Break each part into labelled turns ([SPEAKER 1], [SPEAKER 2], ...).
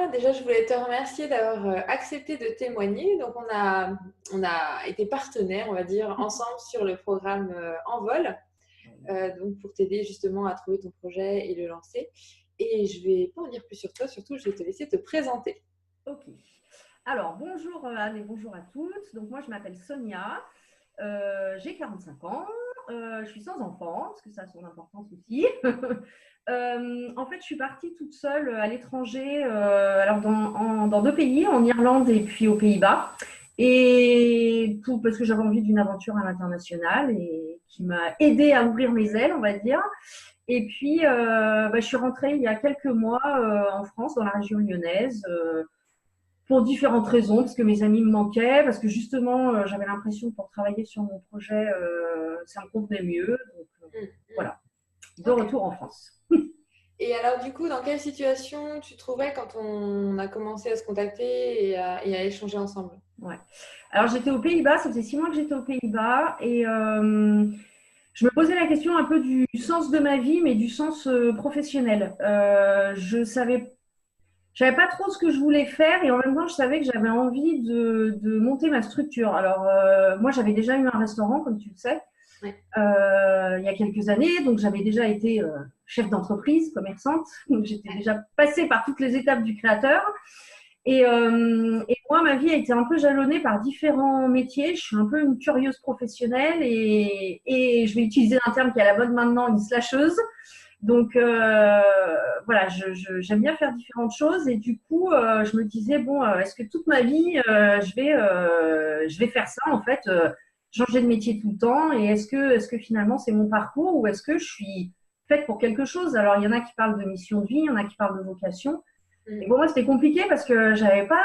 [SPEAKER 1] Sonia. Déjà, je voulais te remercier d'avoir accepté de témoigner. Donc, on a été partenaires, on va dire, ensemble sur le programme Envol, donc pour t'aider justement à trouver ton projet et le lancer. Et je vais pas en dire plus sur toi, surtout, je vais te laisser te présenter.
[SPEAKER 2] Ok. Alors, bonjour Anne et bonjour à toutes. Donc, moi, je m'appelle Sonia. J'ai 45 ans. Je suis sans enfant, parce que ça a son importance aussi. En fait, je suis partie toute seule à l'étranger, alors dans deux pays, en Irlande et puis aux Pays-Bas. Parce que j'avais envie d'une aventure à l'international et qui m'a aidée à ouvrir mes ailes, on va dire. Et puis, je suis rentrée il y a quelques mois en France, dans la région lyonnaise, pour différentes raisons, parce que mes amis me manquaient, parce que justement, j'avais l'impression que pour travailler sur mon projet, ça me convenait mieux. Donc, voilà, de
[SPEAKER 1] Ok.
[SPEAKER 2] retour en France.
[SPEAKER 1] Et alors, du coup, dans quelle situation tu te trouvais quand on a commencé à se contacter et à échanger ensemble?
[SPEAKER 2] Ouais. Alors, j'étais aux Pays-Bas, ça faisait 6 mois que j'étais aux Pays-Bas, et je me posais la question un peu du sens de ma vie, mais du sens professionnel. J'avais pas trop ce que je voulais faire et en même temps, je savais que j'avais envie de monter ma structure. Alors, moi, j'avais déjà eu un restaurant, comme tu le sais,
[SPEAKER 1] Ouais.
[SPEAKER 2] il y a quelques années. Donc, j'avais déjà été chef d'entreprise, commerçante. Donc, j'étais déjà passée par toutes les étapes du créateur. Et moi, ma vie a été un peu jalonnée par différents métiers. Je suis un peu une curieuse professionnelle et je vais utiliser un terme qui est à la mode maintenant, une slasheuse. Donc voilà, j'aime bien faire différentes choses et du coup, je me disais bon, est-ce que toute ma vie, je vais faire ça en fait, changer de métier tout le temps et est-ce que finalement c'est mon parcours ou est-ce que je suis faite pour quelque chose? Alors il y en a qui parlent de mission de vie, il y en a qui parlent de vocation. Et
[SPEAKER 1] Mm.
[SPEAKER 2] pour moi, c'était compliqué parce que j'avais pas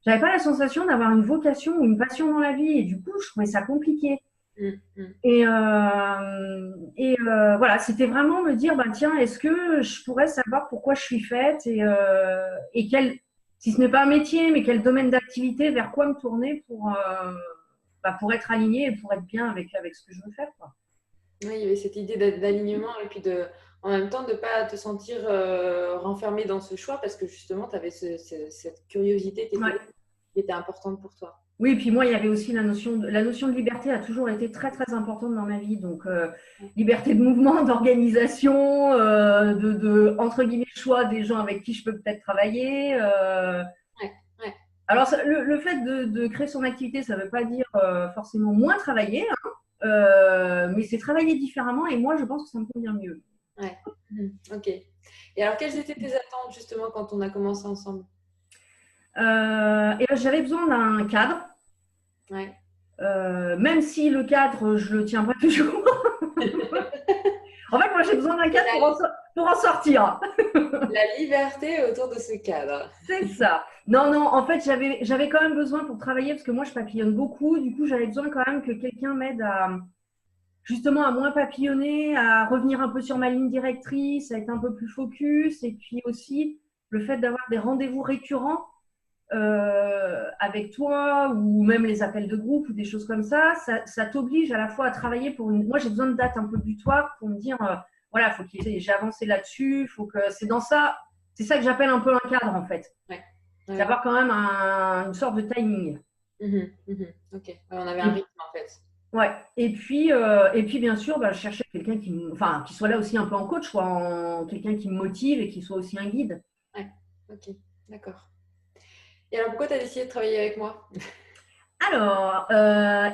[SPEAKER 2] la sensation d'avoir une vocation ou une passion dans la vie et du coup, je trouvais ça compliqué.
[SPEAKER 1] Mm. Mm.
[SPEAKER 2] Voilà, c'était vraiment me dire, bah, tiens, est-ce que je pourrais savoir pourquoi je suis faite et si ce n'est pas un métier, mais quel domaine d'activité, vers quoi me tourner pour être aligné et pour être bien avec ce que je veux faire, quoi.
[SPEAKER 1] Oui, il y avait cette idée d'alignement et puis en même temps de ne pas te sentir renfermé dans ce choix parce que justement, tu avais cette curiosité
[SPEAKER 2] Ouais.
[SPEAKER 1] qui était importante pour toi.
[SPEAKER 2] Oui, et puis moi, il y avait aussi la notion de liberté a toujours été très, très importante dans ma vie. Donc, liberté de mouvement, d'organisation, entre guillemets, choix des gens avec qui je peux peut-être travailler.
[SPEAKER 1] Ouais, ouais.
[SPEAKER 2] Alors, le fait de créer son activité, ça ne veut pas dire forcément moins travailler, hein, mais c'est travailler différemment et moi, je pense que ça me convient mieux.
[SPEAKER 1] Ouais. Ok. Et alors, quelles étaient tes attentes justement quand on a commencé ensemble?
[SPEAKER 2] Et ben, j'avais besoin d'un cadre,
[SPEAKER 1] Ouais.
[SPEAKER 2] même si le cadre, je le tiens pas toujours. En fait, moi, j'ai besoin d'un cadre pour en sortir.
[SPEAKER 1] La liberté autour de ce cadre.
[SPEAKER 2] C'est ça. Non, non, en fait, j'avais quand même besoin pour travailler, parce que moi, je papillonne beaucoup. Du coup, j'avais besoin quand même que quelqu'un m'aide justement à moins papillonner, à revenir un peu sur ma ligne directrice, à être un peu plus focus. Et puis aussi, le fait d'avoir des rendez-vous récurrents avec toi ou même les appels de groupe ou des choses comme ça t'oblige à la fois à travailler pour une. Moi, j'ai besoin de dates un peu butoirs pour me dire, voilà, faut que j'ai avancé là-dessus, faut que c'est dans ça. C'est ça que j'appelle un peu un cadre en fait.
[SPEAKER 1] Ouais. Ouais.
[SPEAKER 2] D'avoir quand même une sorte de timing.
[SPEAKER 1] Ok. Ouais, on avait un
[SPEAKER 2] Et,
[SPEAKER 1] rythme en fait.
[SPEAKER 2] ouais. Et puis bien sûr, je cherchais quelqu'un qui soit là aussi un peu en coach, quoi, quelqu'un qui me motive et qui soit aussi un guide.
[SPEAKER 1] Ouais. Ok. D'accord. Et alors, pourquoi tu as décidé de travailler avec moi?
[SPEAKER 2] Alors,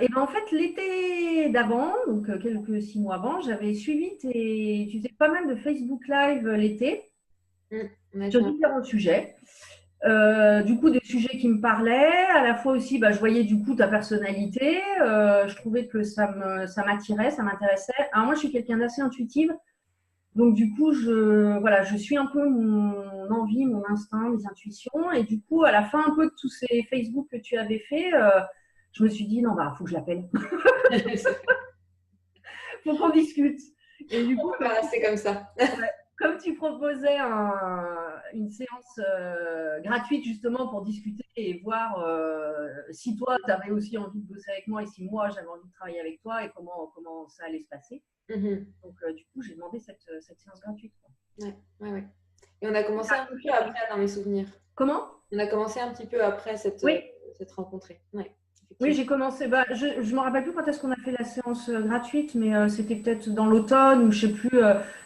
[SPEAKER 2] et ben en fait, l'été d'avant, donc quelques 6 mois avant, j'avais suivi tu faisais pas mal de Facebook Live l'été
[SPEAKER 1] On a
[SPEAKER 2] sur
[SPEAKER 1] fait un...
[SPEAKER 2] différents sujets. Du coup, des sujets qui me parlaient. À la fois aussi, je voyais du coup ta personnalité. Je trouvais que ça m'attirait, ça m'intéressait. Alors moi, je suis quelqu'un d'assez intuitive. Donc du coup, voilà, je suis un peu mon envie, mon instinct, mes intuitions. Et du coup, à la fin un peu de tous ces Facebook que tu avais fait, je me suis dit, non, faut que je l'appelle. Faut qu'on discute. Et du
[SPEAKER 1] On
[SPEAKER 2] coup,
[SPEAKER 1] peut pas rester comme ça.
[SPEAKER 2] comme tu proposais une séance gratuite justement pour discuter et voir si toi, tu avais aussi envie de bosser avec moi et si moi, j'avais envie de travailler avec toi et comment ça allait se passer. Donc, du coup, j'ai demandé cette séance gratuite, quoi.
[SPEAKER 1] Ouais, ouais, ouais. Et on a commencé un petit peu après, dans mes souvenirs.
[SPEAKER 2] Comment?
[SPEAKER 1] On a commencé un petit peu après cette
[SPEAKER 2] Oui.
[SPEAKER 1] rencontre. Ouais,
[SPEAKER 2] Oui, j'ai commencé. Je ne me rappelle plus quand est-ce qu'on a fait la séance gratuite, mais c'était peut-être dans l'automne ou je ne sais plus,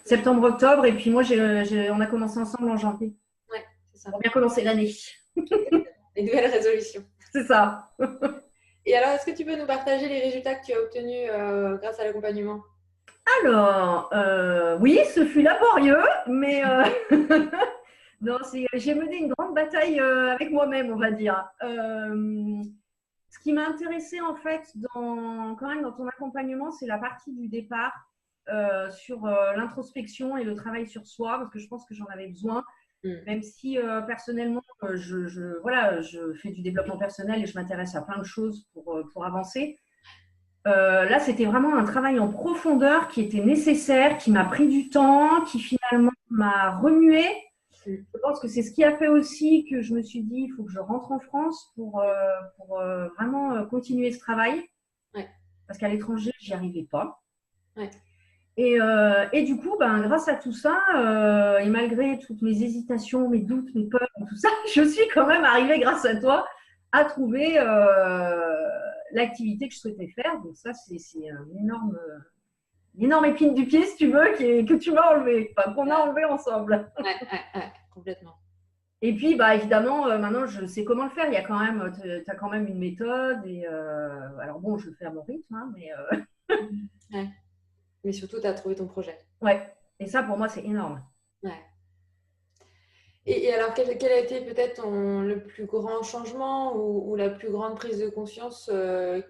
[SPEAKER 2] septembre-octobre. Et puis moi, on a commencé ensemble en janvier.
[SPEAKER 1] Ouais, c'est ça.
[SPEAKER 2] On a bien commencé l'année.
[SPEAKER 1] Les nouvelles résolutions.
[SPEAKER 2] C'est ça.
[SPEAKER 1] Et alors, est-ce que tu peux nous partager les résultats que tu as obtenus grâce à l'accompagnement?
[SPEAKER 2] Alors, oui, ce fut laborieux, mais non, j'ai mené une grande bataille avec moi-même, on va dire. Ce qui m'a intéressé en fait quand même dans ton accompagnement, c'est la partie du départ sur l'introspection et le travail sur soi, parce que je pense que j'en avais besoin, même si personnellement, je fais du développement personnel et je m'intéresse à plein de choses pour avancer. Là, c'était vraiment un travail en profondeur qui était nécessaire, qui m'a pris du temps, qui finalement m'a remué. Je pense que c'est ce qui a fait aussi que je me suis dit, il faut que je rentre en France pour vraiment continuer ce travail.
[SPEAKER 1] Ouais.
[SPEAKER 2] Parce qu'à l'étranger, j'y arrivais pas.
[SPEAKER 1] Ouais.
[SPEAKER 2] Et du coup, grâce à tout ça, et malgré toutes mes hésitations, mes doutes, mes peurs, tout ça, je suis quand même arrivée, grâce à toi, à trouver l'activité que je souhaitais faire. Donc ça, c'est une énorme épine du pied, si tu veux, que tu m'as enlevé, qu'on a enlevé ensemble.
[SPEAKER 1] Ouais, complètement.
[SPEAKER 2] Et puis, évidemment, maintenant, je sais comment le faire. Tu as quand même une méthode. Et, alors bon, je le fais à mon rythme, hein, mais…
[SPEAKER 1] Ouais. Mais surtout, tu as trouvé ton projet.
[SPEAKER 2] Ouais. Et ça, pour moi, c'est énorme.
[SPEAKER 1] Ouais. Et alors, quel a été peut-être le plus grand changement ou la plus grande prise de conscience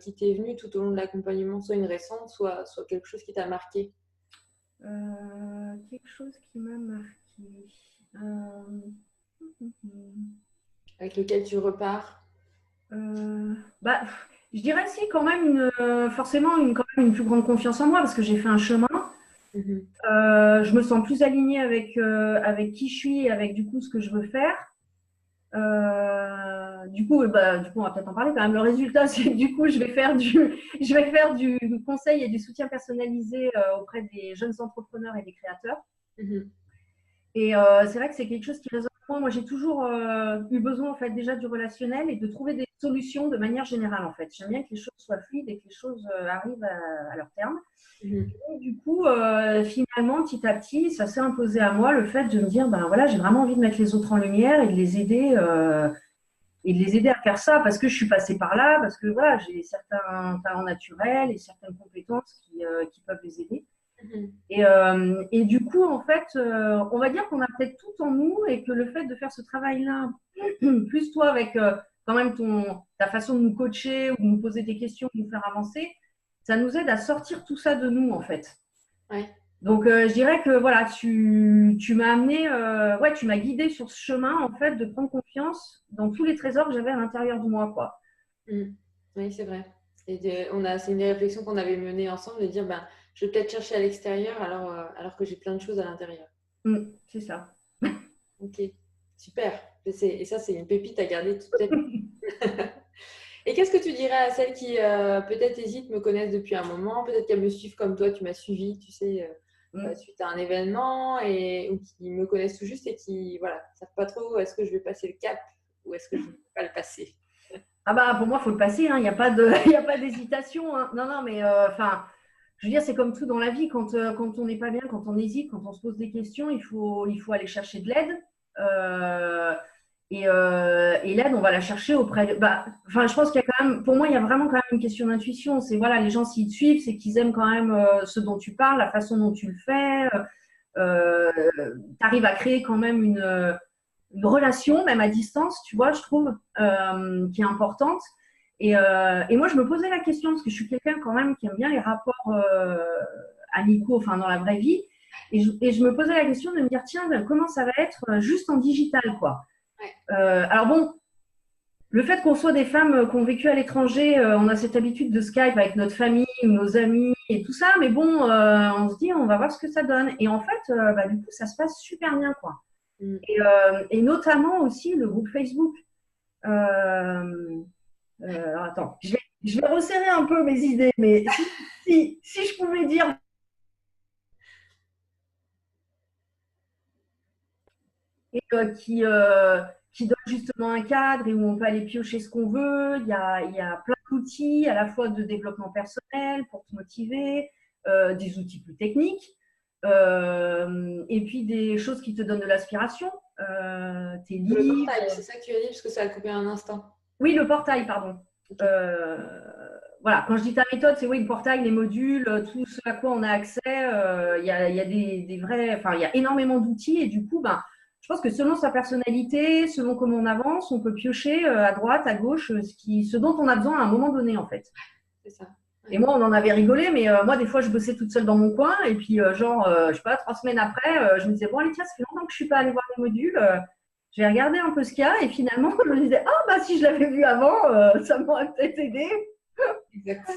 [SPEAKER 1] qui t'est venue tout au long de l'accompagnement, soit une récente, soit quelque chose qui t'a marqué?
[SPEAKER 2] Quelque chose qui m'a marqué.
[SPEAKER 1] Avec lequel tu repars?
[SPEAKER 2] Je dirais si quand même forcément quand même une plus grande confiance en moi parce que j'ai fait un chemin. Je me sens plus alignée avec qui je suis et avec du coup ce que je veux faire. Du coup, on va peut-être en parler quand même. Le résultat, c'est que du coup, je vais faire du conseil et du soutien personnalisé auprès des jeunes entrepreneurs et des créateurs. Et c'est vrai que c'est quelque chose qui résonne avec moi. Moi, j'ai toujours eu besoin en fait déjà du relationnel et de trouver des solutions de manière générale en fait. J'aime bien que les choses soient fluides et que les choses arrivent à leur terme. Et du coup, finalement, petit à petit, ça s'est imposé à moi le fait de me dire, j'ai vraiment envie de mettre les autres en lumière et de les aider à faire ça parce que je suis passée par là, parce que voilà, j'ai certains talents naturels et certaines compétences qui peuvent les aider. Et du coup, en fait, on va dire qu'on a peut-être tout en nous et que le fait de faire ce travail-là, plus toi avec quand même ta façon de nous coacher ou de nous poser des questions, de nous faire avancer, ça nous aide à sortir tout ça de nous, en fait.
[SPEAKER 1] Ouais.
[SPEAKER 2] Donc, je dirais que voilà, tu m'as amené, tu m'as guidée sur ce chemin, en fait, de prendre confiance dans tous les trésors que j'avais à l'intérieur de moi, quoi.
[SPEAKER 1] Oui, c'est vrai. Et c'est une des réflexions qu'on avait menées ensemble, de dire, je vais peut-être chercher à l'extérieur alors que j'ai plein de choses à l'intérieur.
[SPEAKER 2] C'est ça.
[SPEAKER 1] Ok, super. Et ça, c'est une pépite à garder toute ta vie. Et qu'est-ce que tu dirais à celles qui peut-être hésitent, me connaissent depuis un moment, peut-être qu'elles me suivent comme toi, tu m'as suivi, tu sais, suite à un événement, ou qui me connaissent tout juste et qui ne savent pas trop est-ce que je vais passer le cap ou est-ce que je ne vais pas le passer?
[SPEAKER 2] Pour moi, il faut le passer, hein. Il n'y a pas d'hésitation, hein. Non, mais je veux dire, c'est comme tout dans la vie, quand on n'est pas bien, quand on hésite, quand on se pose des questions, il faut aller chercher de l'aide. Et l'aide, on va la chercher auprès de… je pense qu'il y a quand même, pour moi, il y a vraiment quand même une question d'intuition. C'est les gens s'ils te suivent, c'est qu'ils aiment quand même ce dont tu parles, la façon dont tu le fais. Tu arrives à créer quand même une relation, même à distance, tu vois, je trouve, qui est importante. Et moi, je me posais la question, parce que je suis quelqu'un quand même qui aime bien les rapports amicaux, dans la vraie vie. Et je me posais la question de me dire, tiens, comment ça va être juste en digital, quoi. Alors bon, le fait qu'on soit des femmes qui ont vécu à l'étranger, on a cette habitude de Skype avec notre famille ou nos amis et tout ça, mais bon, on se dit, on va voir ce que ça donne. Et en fait, du coup, ça se passe super bien, quoi. Et notamment aussi le groupe Facebook. Alors attends, je vais resserrer un peu mes idées, mais si je pouvais dire… et qui donne justement un cadre et où on peut aller piocher ce qu'on veut. Il y a plein d'outils, à la fois de développement personnel pour te motiver, des outils plus techniques, et puis des choses qui te donnent de l'aspiration, tes livres.
[SPEAKER 1] Le portail, c'est ça que tu as dit, parce que ça a coupé un instant.
[SPEAKER 2] Oui, le portail, pardon. Voilà, quand je dis ta méthode, c'est oui, le portail, les modules, tout ce à quoi on a accès. Il y a des vrais, enfin, il y a énormément d'outils et du coup, ben, je pense que selon sa personnalité, selon comment on avance, on peut piocher à droite, à gauche, ce dont on a besoin à un moment donné, en fait.
[SPEAKER 1] C'est ça.
[SPEAKER 2] Et moi, on en avait rigolé, mais moi, des fois, je bossais toute seule dans mon coin. Et puis, je sais pas, 3 semaines après, je me disais, bon, allez, tiens, ça fait longtemps que je suis pas allée voir les modules. Je vais regarder un peu ce qu'il y a. Et finalement, je me disais, ah, bah, si je l'avais vu avant, ça m'aurait peut-être aidé.
[SPEAKER 1] Exact.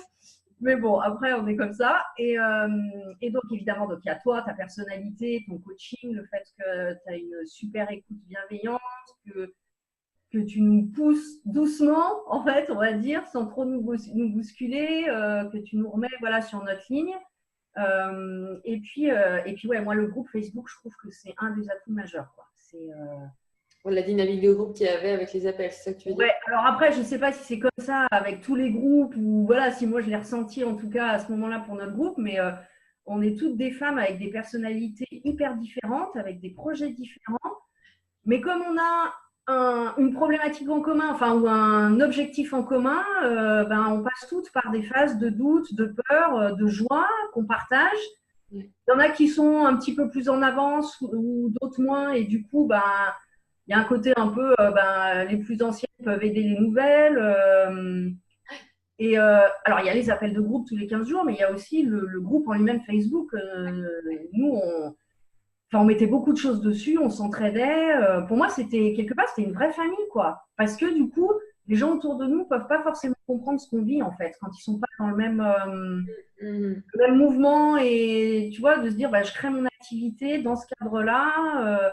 [SPEAKER 2] Mais bon, après, on est comme ça. Et donc, évidemment, donc, il y a toi, ta personnalité, ton coaching, le fait que tu as une super écoute bienveillante, que tu nous pousses doucement, en fait, on va dire, sans trop nous bousculer, que tu nous remets voilà, sur notre ligne. Et puis, ouais, moi, le groupe Facebook, je trouve que c'est un des atouts majeurs, quoi. C'est
[SPEAKER 1] la dynamique de groupe qu'il y avait avec les appels, c'est ça que tu veux dire?
[SPEAKER 2] Ouais, alors après, je ne sais pas si c'est comme ça avec tous les groupes ou voilà, si moi je l'ai ressenti en tout cas à ce moment-là pour notre groupe, mais on est toutes des femmes avec des personnalités hyper différentes, avec des projets différents. Mais comme on a une problématique en commun, enfin, ou un objectif en commun, ben, on passe toutes par des phases de doute, de peur, de joie qu'on partage. Il y en a qui sont un petit peu plus en avance ou d'autres moins, et du coup, ben, il y a un côté un peu, les plus anciennes peuvent aider les nouvelles. Alors, il y a les appels de groupe tous les 15 jours, mais il y a aussi le groupe en lui-même Facebook. Nous, on mettait beaucoup de choses dessus, on s'entraidait. Pour moi, c'était quelque part, c'était une vraie famille, quoi. Parce que du coup, les gens autour de nous ne peuvent pas forcément comprendre ce qu'on vit, en fait, quand ils ne sont pas dans le même mouvement. Et tu vois, de se dire, bah, je crée mon activité dans ce cadre-là.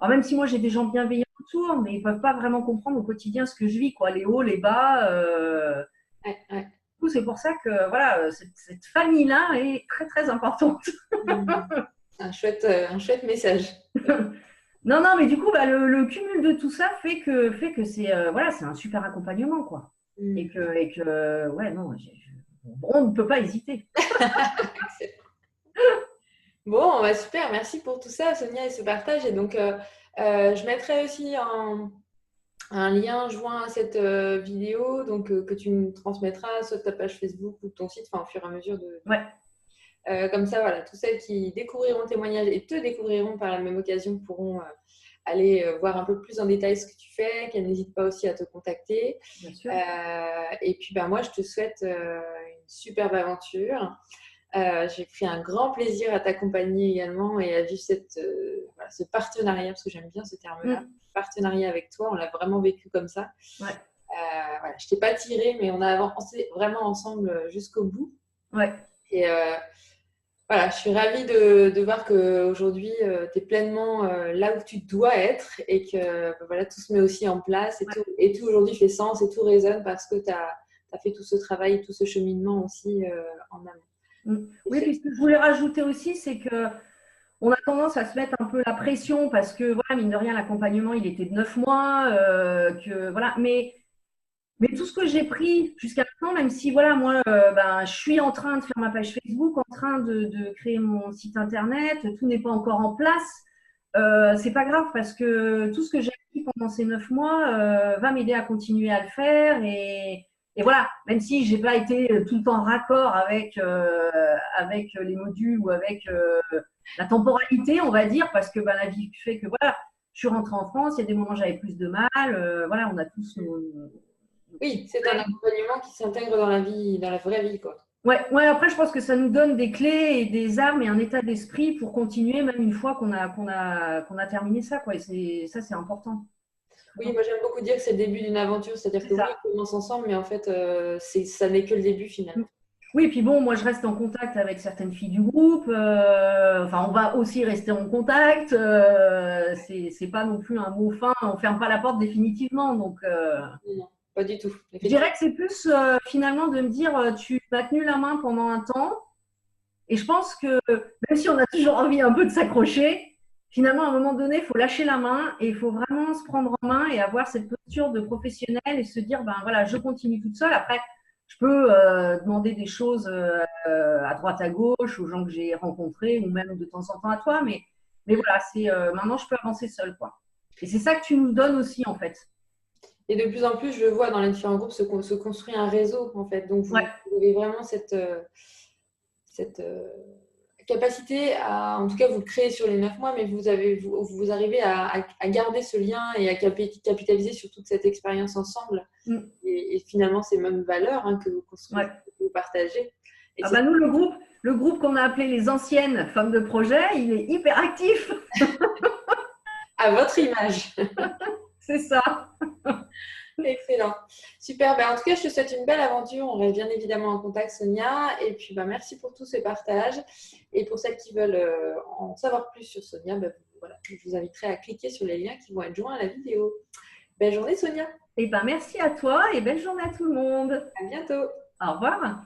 [SPEAKER 2] Alors même si moi j'ai des gens bienveillants autour, mais ils ne peuvent pas vraiment comprendre au quotidien ce que je vis, quoi, les hauts, les bas. Du coup, c'est pour ça que voilà, cette famille-là est très très importante.
[SPEAKER 1] Un chouette message.
[SPEAKER 2] Non, mais du coup, bah, le cumul de tout ça fait que c'est voilà, c'est un super accompagnement, quoi. Et que ouais, non, on ne peut pas hésiter.
[SPEAKER 1] Bon, bah super, merci pour tout ça, Sonia, et ce partage. Et donc, je mettrai aussi un lien joint à cette vidéo, donc que tu me transmettras sur ta page Facebook ou ton site, enfin, au fur et à mesure de.
[SPEAKER 2] Ouais.
[SPEAKER 1] Comme ça, voilà, tous celles qui découvriront le témoignage et te découvriront par la même occasion pourront aller voir un peu plus en détail ce que tu fais, qu'elles n'hésitent pas aussi à te contacter.
[SPEAKER 2] Bien sûr.
[SPEAKER 1] Et puis, moi, je te souhaite une superbe aventure. J'ai pris un grand plaisir à t'accompagner également et à vivre ce partenariat, parce que j'aime bien ce terme-là, partenariat avec toi. On l'a vraiment vécu comme ça.
[SPEAKER 2] Ouais.
[SPEAKER 1] Je t'ai pas tiré, mais on a avancé vraiment ensemble jusqu'au bout.
[SPEAKER 2] Ouais.
[SPEAKER 1] Et voilà, je suis ravie de voir qu'aujourd'hui, tu es pleinement là où tu dois être et que voilà, tout se met aussi en place et tout aujourd'hui fait sens et tout résonne parce que tu as fait tout ce travail, tout ce cheminement aussi en amont.
[SPEAKER 2] Oui, puis ce que je voulais rajouter aussi, c'est que on a tendance à se mettre un peu la pression parce que, voilà, mine de rien, l'accompagnement, il était de 9 mois. Voilà. Mais tout ce que j'ai pris jusqu'à maintenant, même si, voilà, moi, je suis en train de faire ma page Facebook, en train de créer mon site internet, tout n'est pas encore en place. C'est pas grave parce que tout ce que j'ai appris pendant ces 9 mois va m'aider à continuer à le faire. Et voilà, même si j'ai pas été tout le temps raccord avec les modules ou avec la temporalité, on va dire, parce que la vie fait que voilà, je suis rentrée en France, il y a des moments où j'avais plus de mal. Voilà, on a tous nos.
[SPEAKER 1] Oui, c'est un accompagnement qui s'intègre dans la vie, dans la vraie vie, quoi.
[SPEAKER 2] Ouais, après, je pense que ça nous donne des clés et des armes et un état d'esprit pour continuer, même une fois qu'on a terminé ça, quoi. Et ça, c'est important.
[SPEAKER 1] Oui, moi j'aime beaucoup dire que c'est le début d'une aventure, c'est-à-dire que oui, on commence ensemble, mais en fait, ça n'est que le début finalement.
[SPEAKER 2] Oui, puis bon, moi je reste en contact avec certaines filles du groupe. On va aussi rester en contact. C'est pas non plus un mot fin. On ferme pas la porte définitivement. Donc,
[SPEAKER 1] non, pas du tout.
[SPEAKER 2] Je dirais que c'est plus finalement de me dire, tu m'as tenu la main pendant un temps. Et je pense que même si on a toujours envie un peu de s'accrocher, finalement, à un moment donné, il faut lâcher la main et il faut vraiment se prendre en main et avoir cette posture de professionnel et se dire, ben voilà, je continue toute seule. Après, je peux demander des choses à droite, à gauche, aux gens que j'ai rencontrés ou même de temps en temps à toi, mais voilà, c'est maintenant, je peux avancer seule, quoi. Et c'est ça que tu nous donnes aussi, en fait.
[SPEAKER 1] Et de plus en plus, je le vois dans les différents groupes, se construit un réseau, en fait. Donc, vous
[SPEAKER 2] Ouais.
[SPEAKER 1] avez vraiment cette capacité à, en tout cas, vous le créez sur les 9 mois, mais vous arrivez à garder ce lien et à capitaliser sur toute cette expérience ensemble. Et finalement, ces mêmes valeurs que vous construisez, que vous partagez. Et
[SPEAKER 2] ah bah nous, le groupe qu'on a appelé les anciennes femmes de projet, il est hyper actif.
[SPEAKER 1] À votre image.
[SPEAKER 2] C'est ça.
[SPEAKER 1] Excellent. Super. En tout cas, je te souhaite une belle aventure. On reste bien évidemment en contact, Sonia. Et puis, merci pour tous ces partages. Et pour celles qui veulent en savoir plus sur Sonia, voilà, je vous inviterai à cliquer sur les liens qui vont être joints à la vidéo. Belle journée, Sonia.
[SPEAKER 2] Merci à toi et belle journée à tout le monde.
[SPEAKER 1] À bientôt.
[SPEAKER 2] Au revoir.